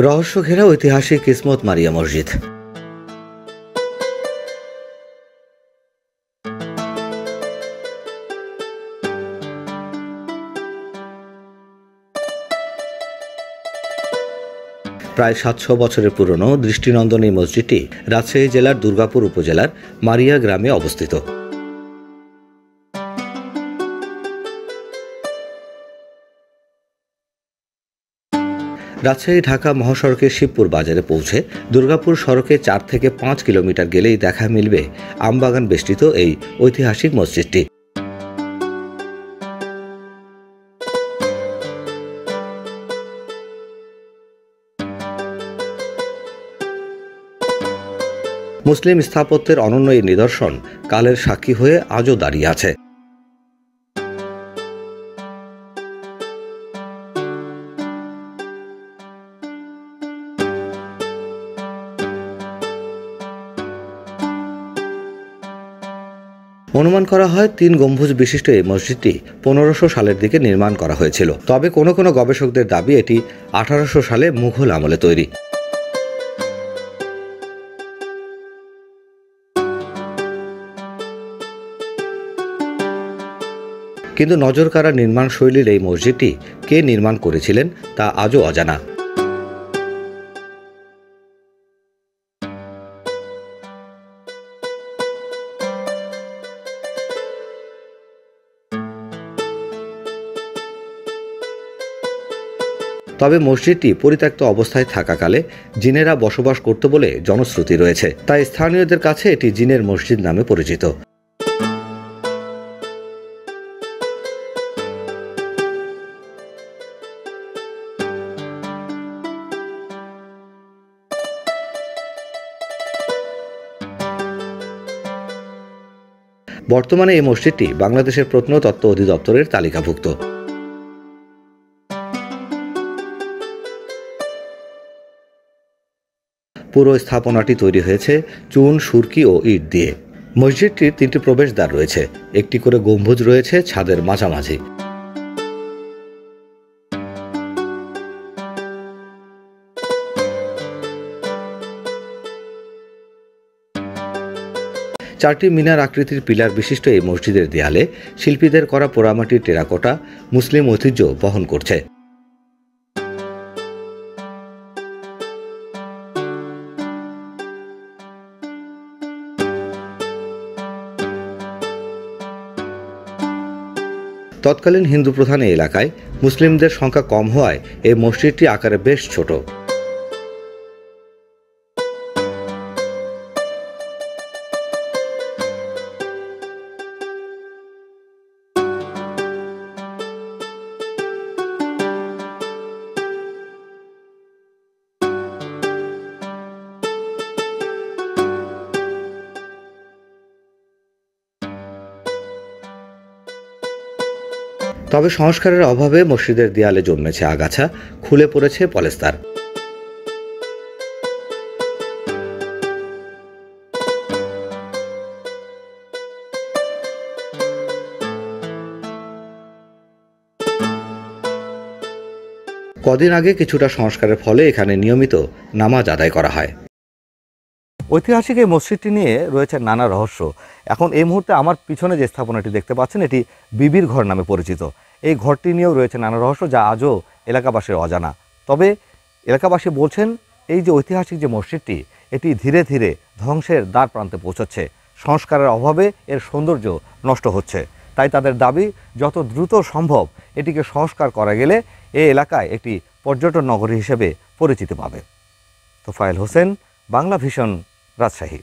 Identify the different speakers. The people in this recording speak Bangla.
Speaker 1: রহস্য ঘেরা ঐতিহাসিক কিসমত মারিয়া মসজিদ। প্রায় ৭০০ বছরের পুরনো দৃষ্টিনন্দন এই মসজিদটি রাজশাহী জেলার দুর্গাপুর উপজেলার মারিয়া গ্রামে অবস্থিত। রাজশাহী ঢাকা মহাসড়কের শিবপুর বাজারে পৌঁছে দুর্গাপুর সড়কে ৪ থেকে ৫ কিলোমিটার গেলেই দেখা মিলবে আমবাগান বেষ্টিত এই ঐতিহাসিক মসজিদটি। মুসলিম স্থাপত্যের অনন্য এই নিদর্শন কালের সাক্ষী হয়ে আজও দাঁড়িয়ে আছে। অনুমান করা হয় ৩ গম্বুজ বিশিষ্ট এই মসজিদটি ১৫০০ সালের দিকে নির্মাণ করা হয়েছিল। তবে কোনো কোনো গবেষকদের দাবি এটি ১৮০০ সালে মুঘল আমলে তৈরি। কিন্তু নজরকাড়া নির্মাণ শৈলীর এই মসজিদটি কে নির্মাণ করেছিলেন তা আজও অজানা। তবে মসজিদটি পরিত্যক্ত অবস্থায় থাকাকালে জিনেরা বসবাস করত বলে জনশ্রুতি রয়েছে, তাই স্থানীয়দের কাছে এটি জিনের মসজিদ নামে পরিচিত। বর্তমানে এই মসজিদটি বাংলাদেশের প্রত্নতত্ত্ব অধিদপ্তরের তালিকাভুক্ত। পুরো স্থাপনাটি তৈরি হয়েছে চুন, সুরকি ও ইট দিয়ে। মসজিদটির 3টি প্রবেশদ্বার রয়েছে, একটি করে গম্বুজ রয়েছে ছাদের মাঝামাঝি। চারটি মিনার আকৃতির পিলার বিশিষ্ট এই মসজিদের দেয়ালে শিল্পীদের করা পোড়ামাটির টেরাকোটা মুসলিম ঐতিহ্য বহন করছে। তৎকালীন হিন্দু প্রধান এই এলাকায় মুসলিমদের সংখ্যা কম হওয়ায় এই মসজিদটি আকারে বেশ ছোট। তবে সংস্কারের অভাবে মসজিদের দেয়ালে জন্মেছে আগাছা, খুলে পড়েছে পলেস্তার। কদিন আগে কিছুটা সংস্কারের ফলে এখানে নিয়মিত নামাজ আদায় করা হয়। ঐতিহাসিক এই মসজিদটি নিয়ে রয়েছে নানা রহস্য। এখন এই মুহূর্তে আমার পিছনে যে স্থাপনাটি দেখতে পাচ্ছেন এটি বিবির ঘর নামে পরিচিত। এই ঘরটি নিয়েও রয়েছে নানা রহস্য যা আজও এলাকাবাসীর অজানা। তবে এলাকাবাসী বলছেন এই যে ঐতিহাসিক যে মসজিদটি এটি ধীরে ধীরে ধ্বংসের দ্বার প্রান্তে পৌঁছচ্ছে। সংস্কারের অভাবে এর সৌন্দর্য নষ্ট হচ্ছে, তাই তাদের দাবি যত দ্রুত সম্ভব এটিকে সংস্কার করা গেলে এই এলাকায় একটি পর্যটন নগরী হিসেবে পরিচিতি পাবে। তোফায়েল হোসেন, বাংলা ভিশন, রাজশাহী।